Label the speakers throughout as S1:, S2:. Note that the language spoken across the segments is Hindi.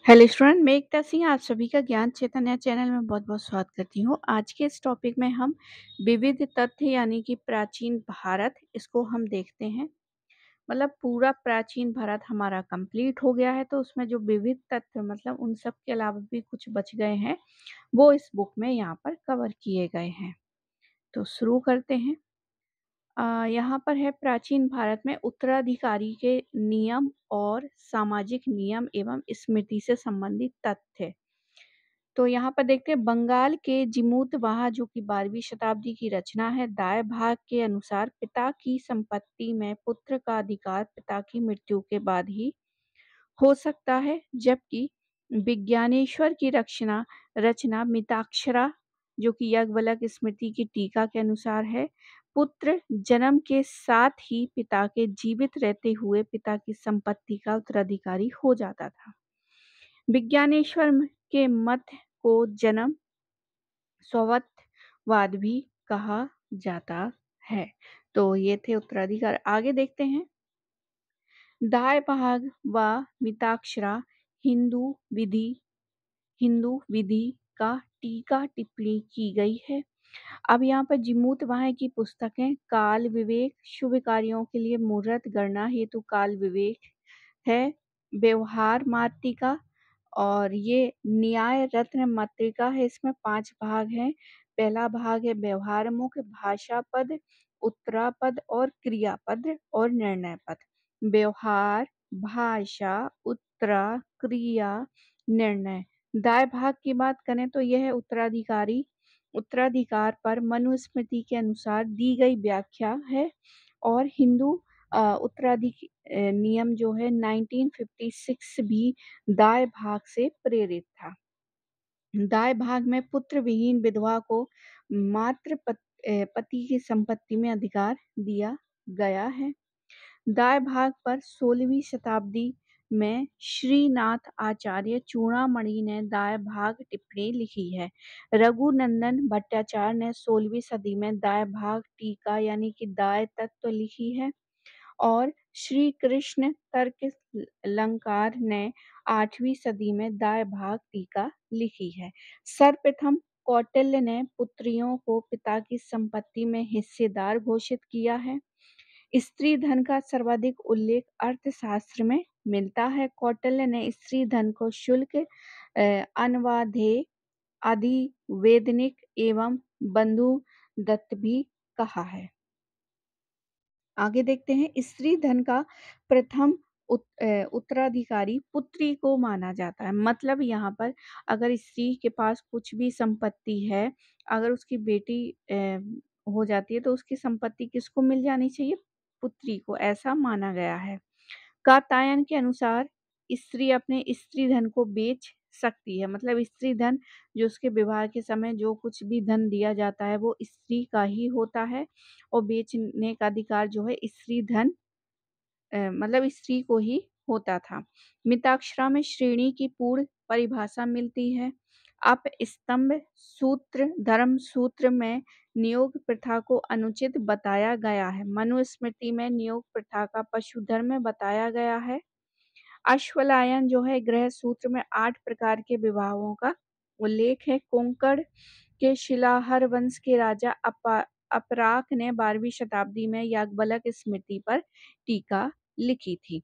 S1: हेलो स्टूडेंट, मैं एकता सिंह आप सभी का ज्ञान चैतन्य चैनल में बहुत बहुत स्वागत करती हूँ। आज के इस टॉपिक में हम विविध तथ्य यानी कि प्राचीन भारत इसको हम देखते हैं। मतलब पूरा प्राचीन भारत हमारा कंप्लीट हो गया है, तो उसमें जो विविध तथ्य मतलब उन सब के अलावा भी कुछ बच गए हैं, वो इस बुक में यहाँ पर कवर किए गए हैं। तो शुरू करते हैं। यहाँ पर है प्राचीन भारत में उत्तराधिकारी के नियम और सामाजिक नियम एवं स्मृति से संबंधित तथ्य। तो यहाँ पर देखते हैं बंगाल के जिमूतवाहा जो कि 12वीं शताब्दी की रचना है। दाएं भाग के अनुसार पिता की संपत्ति में पुत्र का अधिकार पिता की मृत्यु के बाद ही हो सकता है, जबकि विज्ञानेश्वर की रचना रचना मिताक्षरा जो कि याज्ञवल्क्य स्मृति की टीका के अनुसार है, पुत्र जन्म के साथ ही पिता के जीवित रहते हुए पिता की संपत्ति का उत्तराधिकारी हो जाता था। विज्ञानेश्वर के मत को जन्म स्वत्ववाद भी कहा जाता है। तो ये थे उत्तराधिकार। आगे देखते हैं। दाएं भाग व मिताक्षरा हिंदू विधि हिंदू विधि का टीका टिप्पणी की गई है। अब यहाँ पर जिमूतवाहा की पुस्तकें काल विवेक शुभ कार्यों के लिए मुहूर्त गणना हेतु काल विवेक है, व्यवहार मातृका और ये न्याय रत्न मातृका है। इसमें 5 भाग हैं। पहला भाग है व्यवहार मुख, भाषा पद, उत्तरा पद और क्रियापद और निर्णय पद। व्यवहार, भाषा, उत्तरा, क्रिया, निर्णय। दाएं भाग की बात करें तो यह है उत्तराधिकार पर मनुस्मृति के अनुसार दी गई व्याख्या है और हिंदू उत्तराधिकार नियम जो है 1956 भी दाएं भाग से प्रेरित था। दाएं भाग में पुत्र विहीन विधवा को मात्र पति की संपत्ति में अधिकार दिया गया है। दाएं भाग पर 16वीं शताब्दी में श्रीनाथ आचार्य चूड़ामणि ने दाएं भाग टिप्पणी लिखी है। रघुनंदन भट्टाचार्य ने 16वीं सदी में दाएं भाग टीका यानी कि दाएं तत्व लिखी है और श्री कृष्ण तर्क अलंकार ने 8वीं सदी में दाएं भाग टीका लिखी है। सर्वप्रथम कौटिल्य ने पुत्रियों को पिता की संपत्ति में हिस्सेदार घोषित किया है। स्त्री धन का सर्वाधिक उल्लेख अर्थशास्त्र में मिलता है। कौटिल्य ने स्त्री धन को शुल्क, अनवाधेय, अधिवेदनिक एवं बंधु दत्त भी कहा है। आगे देखते हैं। स्त्री धन का प्रथम उत्तराधिकारी पुत्री को माना जाता है। मतलब यहाँ पर अगर स्त्री के पास कुछ भी संपत्ति है, अगर उसकी बेटी हो जाती है तो उसकी संपत्ति किसको मिल जानी चाहिए? पुत्री को, ऐसा माना गया है। कात्यायन के अनुसार स्त्री अपने स्त्री धन को बेच सकती है। मतलब स्त्री धन जो उसके विवाह के समय जो कुछ भी धन दिया जाता है वो स्त्री का ही होता है और बेचने का अधिकार जो है स्त्री धन मतलब स्त्री को ही होता था। मिताक्षरा में श्रेणी की पूर्ण परिभाषा मिलती है। अप स्तंभ सूत्र धर्म सूत्र में नियोग प्रथा को अनुचित बताया गया है। मनुस्मृति में नियोग प्रथा का पशु धर्म में बताया गया है। अश्वलायन जो है गृह सूत्र में 8 प्रकार के विवाहों का उल्लेख है। कोंकण के शिलाहर वंश के राजा अपराक ने 12वीं शताब्दी में याज्ञवल्क्य स्मृति पर टीका लिखी थी।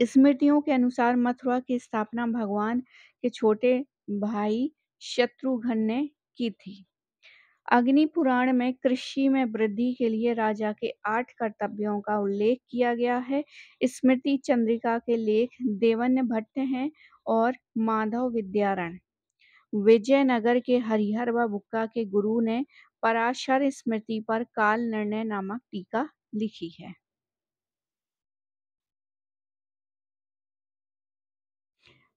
S1: स्मृतियों के अनुसार मथुरा की स्थापना भगवान के छोटे भाई शत्रुघ्न ने की थी। अग्नि पुराण में कृषि में वृद्धि के लिए राजा के 8 कर्तव्यों का उल्लेख किया गया है। स्मृति चंद्रिका के लेख देवन्य भट्ट हैं और माधव विद्यारण। विजयनगर के हरिहर व बुक्का के गुरु ने पराशर स्मृति पर काल निर्णय नामक टीका लिखी है।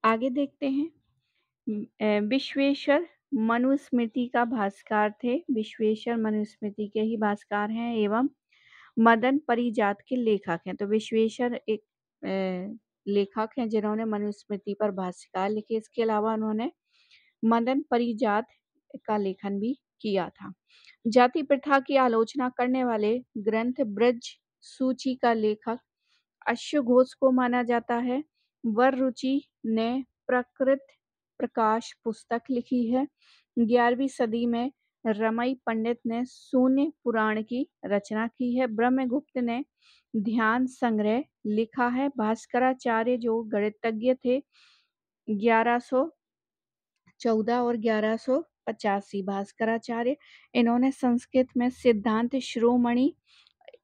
S1: आगे देखते हैं। विश्वेश्वर मनुस्मृति का भास्कर थे। विश्वेश्वर मनुस्मृति के ही भास्कर हैं एवं मदन परिजात के लेखक हैं। तो विश्वेश्वर एक लेखक हैं जिन्होंने मनुस्मृति पर भाष्यकार लिखे। इसके अलावा उन्होंने मदन परिजात का लेखन भी किया था। जाति प्रथा की आलोचना करने वाले ग्रंथ ब्रज सूची का लेखक अश्वघोष को माना जाता है। वर रुचि ने प्रकृत प्रकाश पुस्तक लिखी है। 11वीं सदी में रमई पंडित ने शून्य पुराण की रचना की है। ब्रह्मगुप्त ने ध्यान संग्रह लिखा है। भास्कराचार्य जो गणितज्ञ थे 1114 और 1185 भास्कराचार्य, इन्होंने संस्कृत में सिद्धांत शिरोमणि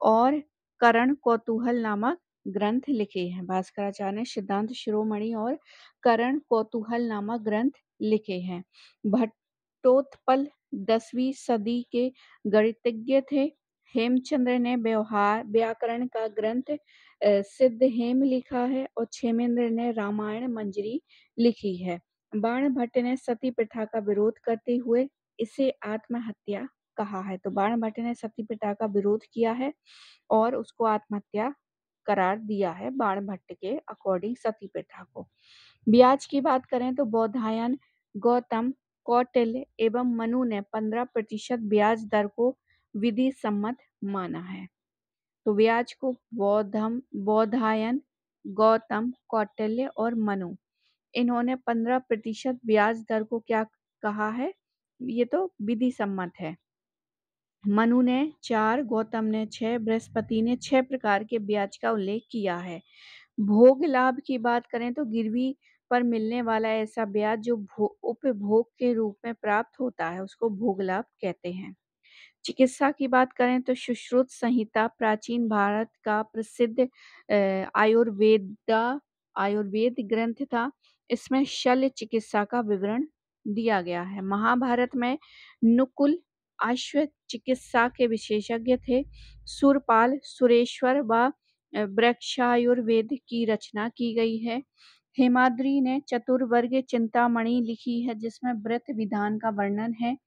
S1: और करण कौतूहल नामक ग्रंथ लिखे हैं। भास्कराचार्य ने सिद्धांत शिरोमणि और करण कौतूहल नामक ग्रंथ लिखे हैं। भट्टोत्पल 10वीं सदी के गणितज्ञ थे। हेमचंद्र ने व्यवहार व्याकरण का ग्रंथ सिद्ध हेम लिखा है और क्षेमेंद्र ने रामायण मंजरी लिखी है। बाणभट्ट ने सती प्रथा का विरोध करते हुए इसे आत्महत्या कहा है। तो बाणभट्ट ने सती प्रथा का विरोध किया है और उसको आत्महत्या करार दिया है बाणभट्ट के अकॉर्डिंग सती प्रथा को। ब्याज की बात करें तो बौधायन, गौतम, कौटिल्य एवं मनु ने 15% ब्याज दर को विधि सम्मत माना है। तो ब्याज को बौधायन, गौतम, कौटिल्य और मनु, इन्होंने 15% ब्याज दर को क्या कहा है? ये तो विधि सम्मत है। मनु ने 4, गौतम ने 6, बृहस्पति ने 6 प्रकार के ब्याज का उल्लेख किया है। भोग लाभ की बात करें तो गिरवी पर मिलने वाला ऐसा ब्याज जो उपभोग के रूप में प्राप्त होता है उसको भोग लाभ कहते हैं। चिकित्सा की बात करें तो सुश्रुत संहिता प्राचीन भारत का प्रसिद्ध आयुर्वेद ग्रंथ था। इसमें शल्य चिकित्सा का विवरण दिया गया है। महाभारत में नुकुल अश्व चिकित्सा के विशेषज्ञ थे। सुरपाल, सुरेश्वर व वृक्षायुर्वेद की रचना की गई है। हेमाद्रि ने चतुर्वर्ग चिंतामणि लिखी है जिसमें व्रत विधान का वर्णन है।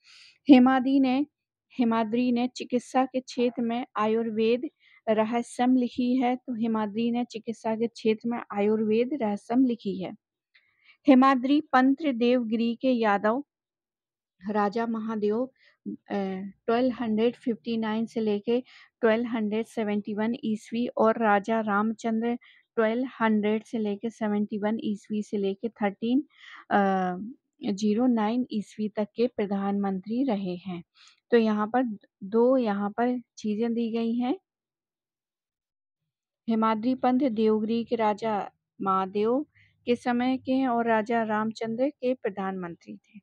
S1: हेमाद्रि ने चिकित्सा के क्षेत्र में आयुर्वेद रहस्यम लिखी है। तो हेमाद्रि ने चिकित्सा के क्षेत्र में आयुर्वेद रहस्यम लिखी है। हेमाद्रि पंत देवगिरी के यादव राजा महादेव 1259 से लेके 1271 ईस्वी और राजा रामचंद्र 1200 से लेके 71 ईस्वी से लेके 1309 ईस्वी तक के प्रधानमंत्री रहे हैं। तो यहाँ पर यहाँ पर चीजें दी गई हैं। हेमाद्रि पंत देवगिरी के राजा महादेव के समय के हैं और राजा रामचंद्र के प्रधानमंत्री थे।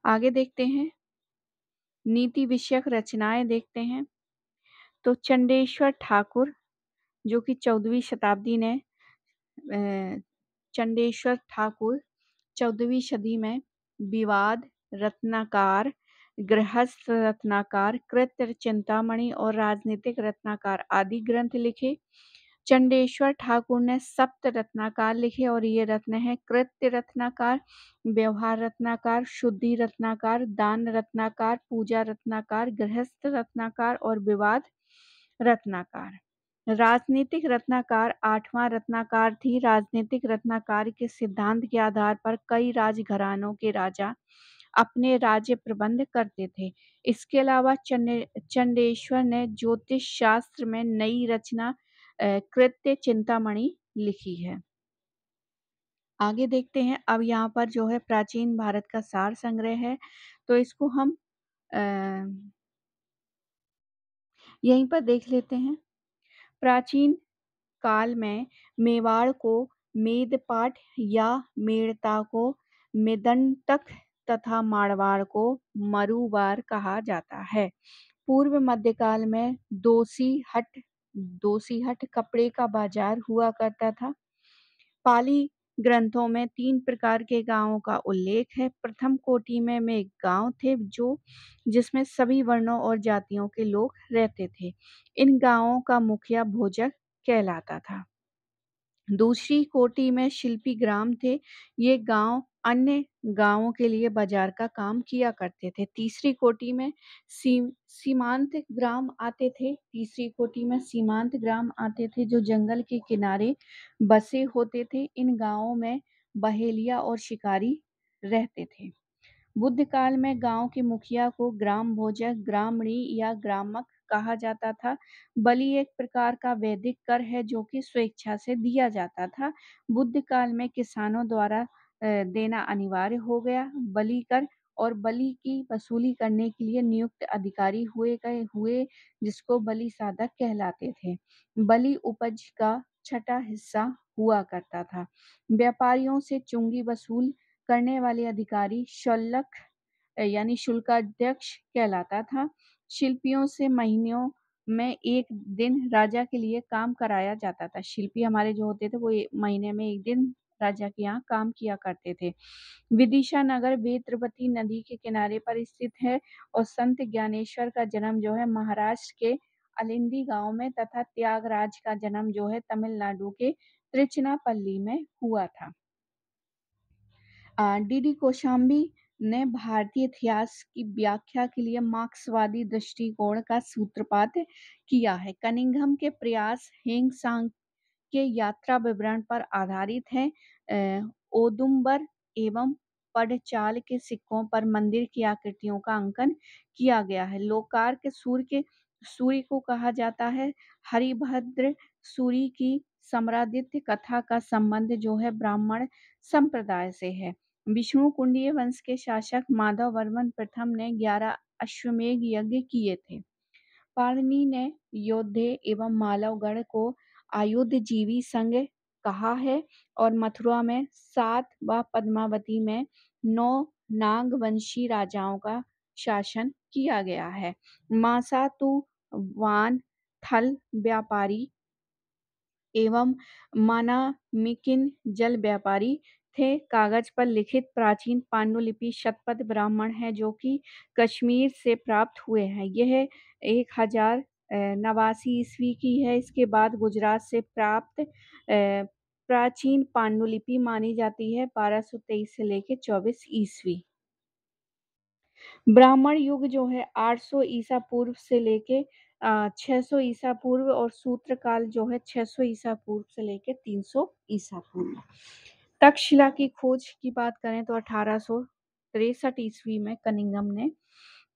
S1: आगे देखते हैं, नीति विषयक रचनाएं देखते हैं। तो चंडेश्वर ठाकुर जो कि 14वीं शताब्दी ने चंडेश्वर ठाकुर 14वीं सदी में विवाद रत्नाकार, गृहस्थ रत्नाकार, कृत्य चिंतामणि और राजनीतिक रत्नाकार आदि ग्रंथ लिखे। चंडेश्वर ठाकुर ने सप्त रत्नाकार लिखे और ये रत्न है कृत्य रत्नाकार, व्यवहार रत्नाकार, शुद्धि रत्नाकार, दान रत्नाकार, पूजा रत्नाकार, गृहस्थ रत्नाकार और विवाद रत्नाकार। राजनीतिक रत्नाकार 8वां रत्नाकार थी। राजनीतिक रत्नाकार के सिद्धांत के आधार पर कई राजघरानों के राजा अपने राज्य प्रबंध करते थे। इसके अलावा चंडेश्वर ने ज्योतिष शास्त्र में नई रचना कृत्य चिंतामणि लिखी है। आगे देखते हैं, अब यहाँ पर जो है प्राचीन भारत का सार संग्रह है तो इसको हम यहीं पर देख लेते हैं। प्राचीन काल में मेवाड़ को मेदपाट या मेड़ता को मेदंतक तथा मारवाड़ को मरुवार कहा जाता है। पूर्व मध्यकाल में दोसीहट कपड़े का बाजार हुआ करता था। पाली ग्रंथों में 3 प्रकार के गांवों का उल्लेख है। प्रथम कोटि में गांव थे जिसमें सभी वर्णों और जातियों के लोग रहते थे। इन गांवों का मुखिया भोजक कहलाता था। दूसरी कोटि में शिल्पी ग्राम थे। ये गांव अन्य गांवों के लिए बाजार का काम किया करते थे। तीसरी कोटि में सीमांत ग्राम आते थे। तीसरी कोटि में सीमांत ग्राम आते थे जो जंगल के किनारे बसे होते थे। इन गांवों में बहेलिया और शिकारी रहते थे। बुद्ध काल में गांव के मुखिया को ग्राम भोजक, ग्रामणी या ग्रामक कहा जाता था। बलि एक प्रकार का वैदिक कर है जो कि स्वेच्छा से दिया जाता था। बुद्ध काल में किसानों द्वारा देना अनिवार्य हो गया। बलि कर और बलि की वसूली करने के लिए नियुक्त अधिकारी हुए जिसको बलि साधक कहलाते थे। बलि उपज का छठा हिस्सा हुआ करता था। व्यापारियों से चुंगी वसूल करने वाले अधिकारी शल्लक यानी शुल्काध्यक्ष कहलाता था। शिल्पियों से महीनों में एक दिन राजा के लिए काम कराया जाता था। शिल्पी हमारे जो होते थे वो महीने में एक दिन राजा के यहाँ काम किया करते थे। विदिशा नगर वेत्रवती नदी के किनारे पर स्थित है और संत ज्ञानेश्वर का जन्म जो है महाराष्ट्र के अलिंदी गांव में तथा त्यागराज का जन्म जो है तमिलनाडु के त्रिचनापल्ली में हुआ था। डी कौशाम्बी ने भारतीय इतिहास की व्याख्या के लिए मार्क्सवादी दृष्टिकोण का सूत्रपात किया है। कनिंघम के प्रयास हेंग सांग के यात्रा विवरण पर आधारित है। औदुंबर एवं पडचाल के सिक्कों पर मंदिर की आकृतियों का अंकन किया गया है। लोकार के सूर्य को कहा जाता है। हरिभद्र सूर्य की सम्रादित्य कथा का संबंध जो है ब्राह्मण संप्रदाय से है। विष्णु कुंडीय वंश के शासक माधव वर्मन प्रथम ने 11 अश्वमेध यज्ञ किए थे। पाणिनि ने योद्धे एवं मालवगढ़ को आयुधजीवी संघ कहा है और मथुरा में 7 व पद्मावती में 9 नागवंशी राजाओं का शासन किया गया है। मासातु वान थल व्यापारी एवं मानामिकिन जल व्यापारी थे। कागज पर लिखित प्राचीन पांडुलिपि शतपथ ब्राह्मण है जो कि कश्मीर से प्राप्त हुए हैं। यह 1089 ईस्वी की है। इसके बाद गुजरात से प्राप्त प्राचीन पांडुलिपि मानी जाती है 1223 से लेकर 24 ईस्वी। ब्राह्मण युग जो है 800 ईसा पूर्व से लेके 600 ईसा पूर्व और सूत्र काल जो है 600 ईसा पूर्व से लेके 300 ईसा पूर्व। तक्षशिला की खोज की बात करें तो 1863 ईस्वी में कनिंघम ने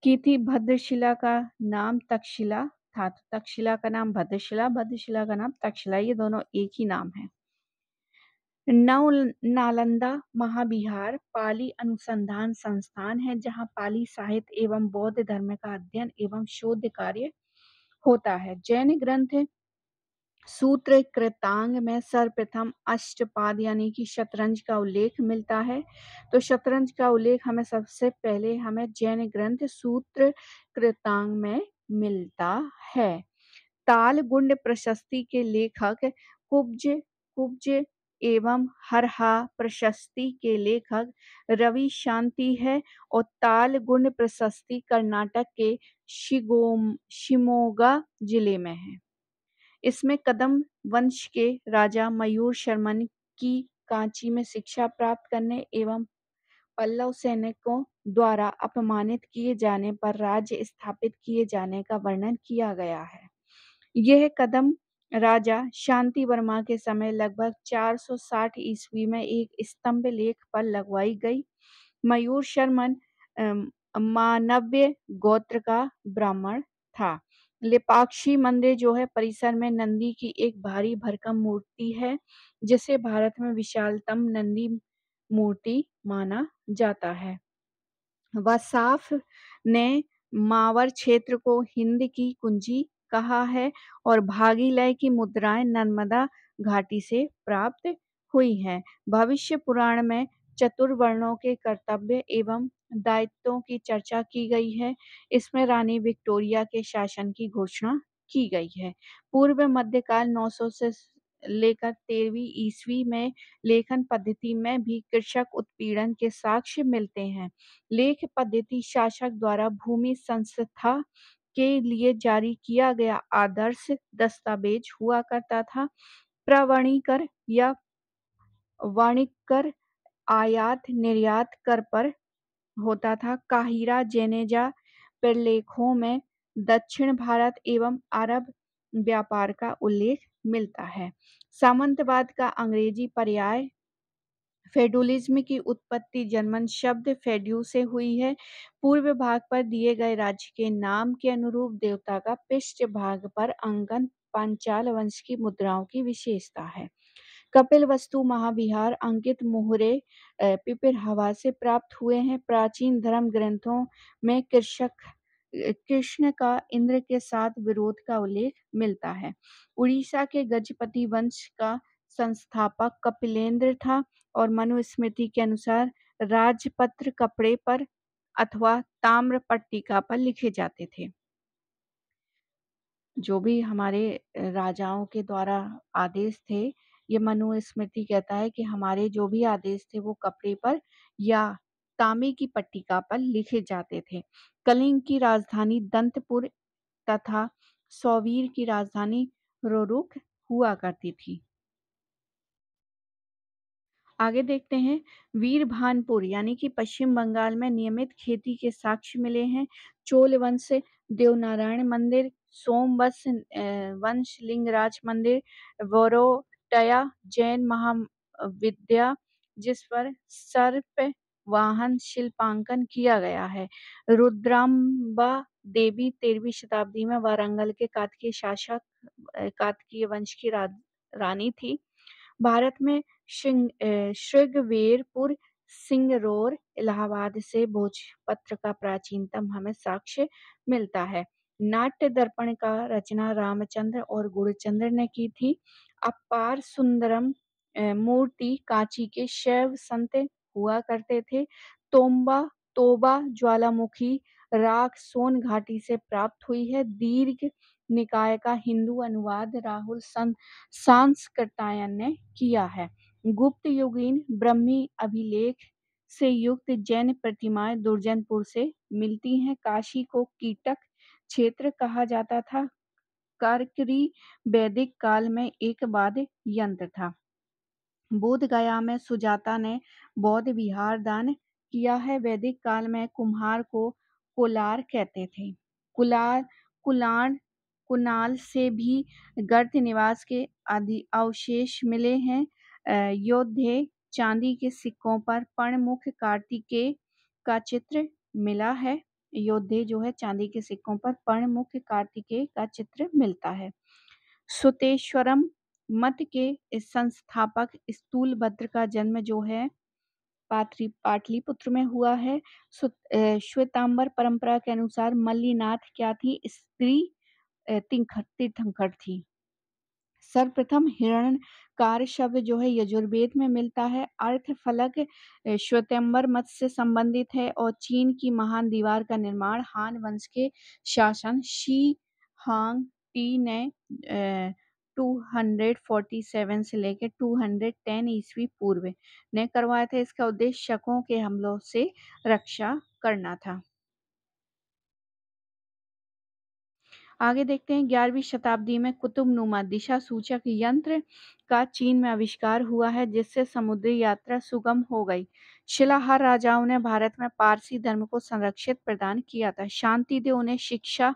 S1: की थी। भद्रशिला का नाम तक्षशिला था। तो तक्षशिला का नाम भद्रशिला, भद्रशिला का नाम तक्षशिला, ये दोनों एक ही नाम है। नालंदा महाविहार पाली अनुसंधान संस्थान है जहाँ पाली साहित्य एवं बौद्ध धर्म का अध्ययन एवं शोध कार्य होता है। जैन ग्रंथ सूत्र कृतांग में सर्वप्रथम अष्टपाद यानी कि शतरंज का उल्लेख मिलता है। तो शतरंज का उल्लेख हमें सबसे पहले जैन ग्रंथ सूत्र कृतांग में मिलता है। ताल गुंड प्रशस्ति के लेखक कुब्ज कुब्ज एवं हरहा प्रशस्ति के लेखक रवि शांति है और ताल गुंड प्रशस्ति कर्नाटक के शिमोगा जिले में है। इसमें कदम वंश के राजा मयूर शर्मन की कांची में शिक्षा प्राप्त करने एवं पल्लव सैनिकों द्वारा अपमानित किए जाने पर राज्य स्थापित किए जाने का वर्णन किया गया है। यह कदम राजा शांति वर्मा के समय लगभग 460 ईस्वी में एक स्तंभ लेख पर लगवाई गई। मयूर शर्मन मानव्य गोत्र का ब्राह्मण था। लेपाक्षी मंदिर जो है परिसर में नंदी की एक भारी भरकम मूर्ति है जिसे भारत में विशालतम नंदी मूर्ति माना जाता है। वसाफ ने मावर क्षेत्र को हिंद की कुंजी कहा है और भागीलय की मुद्राएं नर्मदा घाटी से प्राप्त हुई हैं। भविष्य पुराण में चतुर्वर्णों के कर्तव्य एवं दायित्वों की चर्चा की गई है। इसमें रानी विक्टोरिया के शासन की घोषणा की गई है। पूर्व मध्यकाल 900 से लेकर 13वीं ईस्वी में लेखन पद्धति में भी कृषक उत्पीड़न के साक्ष्य मिलते हैं। लेख पद्धति शासक द्वारा भूमि संस्था के लिए जारी किया गया आदर्श दस्तावेज हुआ करता था। प्रवणीकर या वाणिज्यिक कर आयात निर्यात कर पर होता था। काहिरा जेनेजा प्रलेखों में दक्षिण भारत एवं अरब व्यापार का उल्लेख मिलता है। सामंतवाद का अंग्रेजी पर्याय फेडुलिज्म की उत्पत्ति जर्मन शब्द फेड्यू से हुई है। पूर्व भाग पर दिए गए राज्य के नाम के अनुरूप देवता का पृष्ठ भाग पर अंकन पांचाल वंश की मुद्राओं की विशेषता है। कपिलवस्तु महाविहार अंकित मोहरे पिपरहवा से प्राप्त हुए हैं। प्राचीन धर्म ग्रंथों में कृष्ण का इंद्र के साथ विरोध का उल्लेख मिलता है। उड़ीसा के गजपति वंश का संस्थापक कपिलेंद्र था और मनुस्मृति के अनुसार राजपत्र कपड़े पर अथवा ताम्र पट्टिका पर लिखे जाते थे। जो भी हमारे राजाओं के द्वारा आदेश थे, ये मनुस्मृति कहता है कि हमारे जो भी आदेश थे वो कपड़े पर या तांबे की पट्टिका पर लिखे जाते थे। कलिंग की राजधानी दंतपुर तथा सौवीर की राजधानी रोरुक हुआ करती थी। आगे देखते हैं, वीरभानपुर यानी कि पश्चिम बंगाल में नियमित खेती के साक्ष्य मिले हैं। चोल वंश देवनारायण मंदिर, वंश लिंगराज मंदिर, वोरोटया जैन महाविद्या जिस पर सर्प वाहन शिल्पांकन किया गया है। रुद्राम्बा देवी 13वीं शताब्दी में वारंगल के कातकीय शासक कातकीय वंश की रानी थी। भारत में श्रृंगवेरपुर, सिंगरौर, इलाहाबाद से भोजपत्र का प्राचीनतम हमें साक्ष्य मिलता है। नाट्य दर्पण का रचना रामचंद्र और गुणचंद्र ने की थी। अपार सुंदरम मूर्ति कांची के शैव संत हुआ करते थे। तोबा ज्वालामुखी राख सोन घाटी से प्राप्त हुई है। दीर्घ निकाय का हिंदू अनुवाद राहुल सांस्कृतायन ने किया है। गुप्त युगीन ब्रह्मी अभिलेख से युक्त जैन प्रतिमाएं दुर्जनपुर से मिलती हैं। काशी को कीटक क्षेत्र कहा जाता था। कारकरी वैदिक काल में एक वाद्य यंत्र था। बोध गया में सुजाता ने बौद्ध विहार दान किया है। वैदिक काल में कुम्हार को कोलार कहते थे। कुलार कुलान कुनाल से भी गर्त निवास के आदि अवशेष मिले हैं। योद्धे चांदी के सिक्कों पर पर्णमुख कार्तिकेय का चित्र मिला है। योद्धे जो है चांदी के सिक्कों पर पर्णमुख कार्तिकेय का चित्र मिलता है। सुतेश्वरम मत के इस संस्थापक स्थूलभद्र का जन्म जो है पाटलिपुत्र में हुआ है। श्वेतांबर परंपरा के अनुसार मल्लीनाथ क्या थी? स्त्री तीर्थंकर थी। सर्वप्रथम हिरण्यकार शब्द जो है यजुर्वेद में मिलता है। अर्थ फलक श्वेतांबर मत से संबंधित है और चीन की महान दीवार का निर्माण हान वंश के शासन शी हांग टी ने 247 से लेकर 210 ईस्वी पूर्व ने करवाया था। इसका उद्देश्य शकों के हमलों से रक्षा करना था। आगे देखते हैं, 11वीं शताब्दी में कुतुबनुमा दिशा सूचक यंत्र का चीन में आविष्कार हुआ है, जिससे समुद्री यात्रा सुगम हो गई। शिलाहार राजाओं ने भारत में पारसी धर्म को संरक्षित प्रदान किया था। शांति देव ने शिक्षा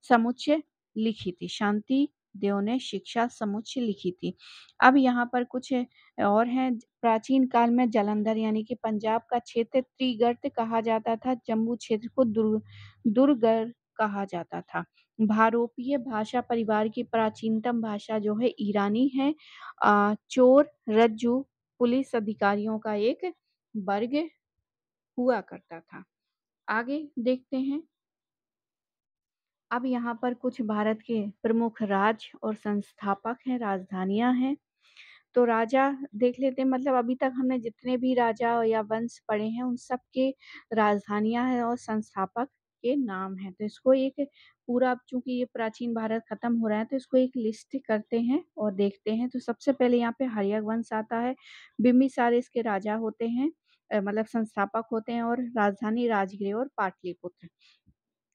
S1: समुच्चय लिखी थी। शांति देव ने शिक्षा समुच्चय लिखी थी। अब यहाँ पर कुछ और हैं। प्राचीन काल में जालंधर यानी कि पंजाब का क्षेत्र त्रिगर्त कहा जाता था। जम्मू क्षेत्र को दुर्गर कहा जाता था। भारोपीय भाषा परिवार की प्राचीनतम भाषा जो है ईरानी है। चोर रज्जू पुलिस अधिकारियों का एक वर्ग हुआ करता था। आगे देखते हैं, अब यहाँ पर कुछ भारत के प्रमुख राज्य और संस्थापक हैं, राजधानियां हैं। तो राजा देख लेते हैं, मतलब अभी तक हमने जितने भी राजा या वंश पढ़े हैं उन सब के राजधानियां हैं और संस्थापक के नाम हैं। तो इसको एक पूरा, चूंकि ये प्राचीन भारत खत्म हो रहा है तो इसको एक लिस्ट करते हैं और देखते हैं। तो सबसे पहले यहाँ पे हर्यक वंश आता है। बिम्बिसार इसके राजा होते हैं, मतलब संस्थापक होते हैं, और राजधानी राजगृह और पाटलिपुत्र।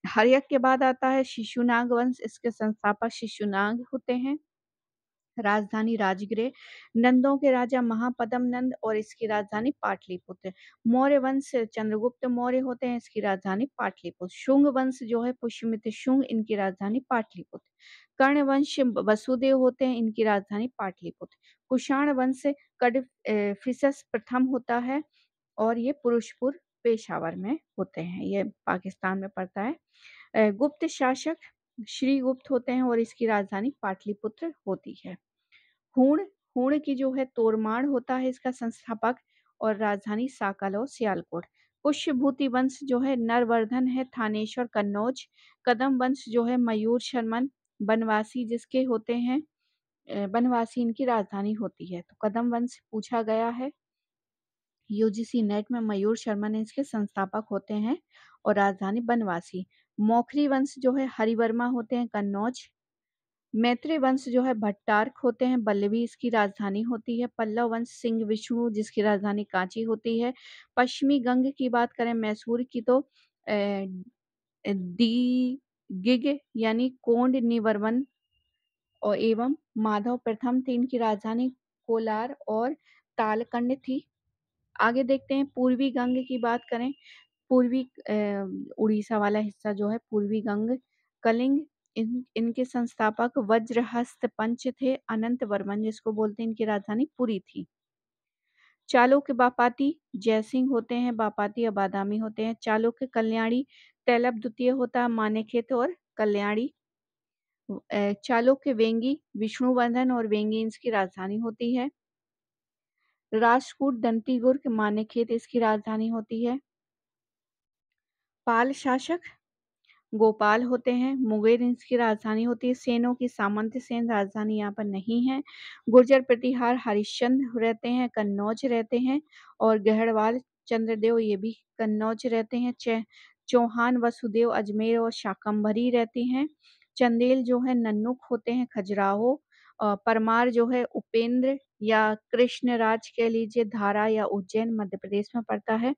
S1: हर्यक के बाद आता है शिशुनाग वंश, इसके संस्थापक शिशुनाग होते हैं, राजधानी राजगृह। नंदों के राजा महापद्म नंद और इसकी राजधानी पाटलिपुत्र। मौर्य वंश चंद्रगुप्त मौर्य होते हैं, इसकी राजधानी पाटलिपुत्र। शुंग वंश जो है पुष्यमित्र शुंग, इनकी राजधानी पाटलिपुत्र। कर्ण वंश वसुदेव होते हैं, इनकी राजधानी पाटलिपुत्र। कुषाण वंश कडफिसस प्रथम होता है और ये पुरुषपुर पेशावर में होते हैं, ये पाकिस्तान में पड़ता है। गुप्त शासक श्रीगुप्त होते हैं और इसकी राजधानी पाटलिपुत्र होती है। हूण हूण की जो है तोरमाण होता है इसका संस्थापक, और राजधानी साकल और सियालकोट। पुष्यभूति वंश जो है नरवर्धन है थानेश्वर कन्नौज। कदम वंश जो है मयूर शर्मन बनवासी जिसके होते हैं, बनवासी इनकी राजधानी होती है। तो कदम वंश पूछा गया है यूजीसी नेट में। मयूर शर्मन इसके संस्थापक होते हैं और राजधानी बनवासी। मौखरी वंश जो है हरिवर्मा होते हैं कन्नौज। मैत्रेय वंश जो है भट्टारक होते हैं, बल्लभी इसकी राजधानी होती है। पल्लव वंश सिंह विष्णु जिसकी राजधानी कांची होती है। पश्चिमी गंग की बात करें मैसूर की तो दी गिग यानी कोंड निवर्मन और एवं माधव प्रथम थे इनकी राजधानी कोलार और तालकंड थी। आगे देखते हैं पूर्वी गंग की बात करें। पूर्वी उड़ीसा वाला हिस्सा जो है पूर्वी गंग कलिंग, इनके संस्थापक वज्रहस्त पंच थे। अनंत वर्मन जिसको बोलते हैं इनकी राजधानी पुरी थी। चालुक्य बापाती जयसिंह होते हैं, बापाती और बादामी होते हैं। चालुक्य कल्याणी तैलप द्वितीय होता है, मानेखेत और कल्याणी। चालुक्य वेंगी विष्णुवर्धन और वेंगी इसकी राजधानी होती है। राष्ट्रकूट दंतीगुर्ग मानेखेत इसकी राजधानी होती है। पाल शासक गोपाल होते हैं, मुंगेर इसकी राजधानी होती है। सेनों की सामंत सेन राजधानी यहाँ पर नहीं है। गुर्जर प्रतिहार हरिश्चंद्र रहते हैं, कन्नौज रहते हैं। और गहड़वाल चंद्रदेव ये भी कन्नौज रहते हैं। चौहान वसुदेव अजमेर और शाकंभरी रहते हैं। चंदेल जो है नन्नुक होते हैं, खजुराहो। परमार जो है उपेंद्र या कृष्णराज कह लीजिए, धारा या उज्जैन मध्य प्रदेश में पड़ता है।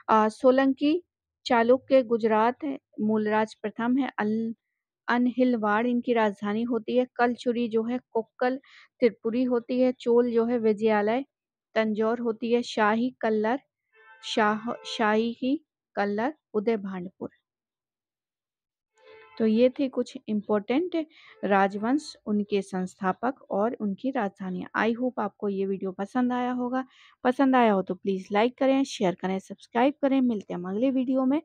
S1: सोलंकी चालुक्य गुजरात है, मूलराज प्रथम है। अनहिलवाड़ इनकी राजधानी होती है। कलचुरी जो है कोक्कल त्रिपुरी होती है। चोल जो है विजयालय तंजौर होती है। शाही की कल्लर उदय भांडपुर। तो ये थे कुछ इम्पोर्टेंट राजवंश, उनके संस्थापक और उनकी राजधानियाँ। आई होप आपको ये वीडियो पसंद आया होगा। पसंद आया हो तो प्लीज़ लाइक करें, शेयर करें, सब्सक्राइब करें। मिलते हैं हम अगले वीडियो में।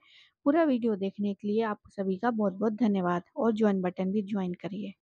S1: पूरा वीडियो देखने के लिए आप सभी का बहुत बहुत धन्यवाद और ज्वाइन बटन भी ज्वाइन करिए।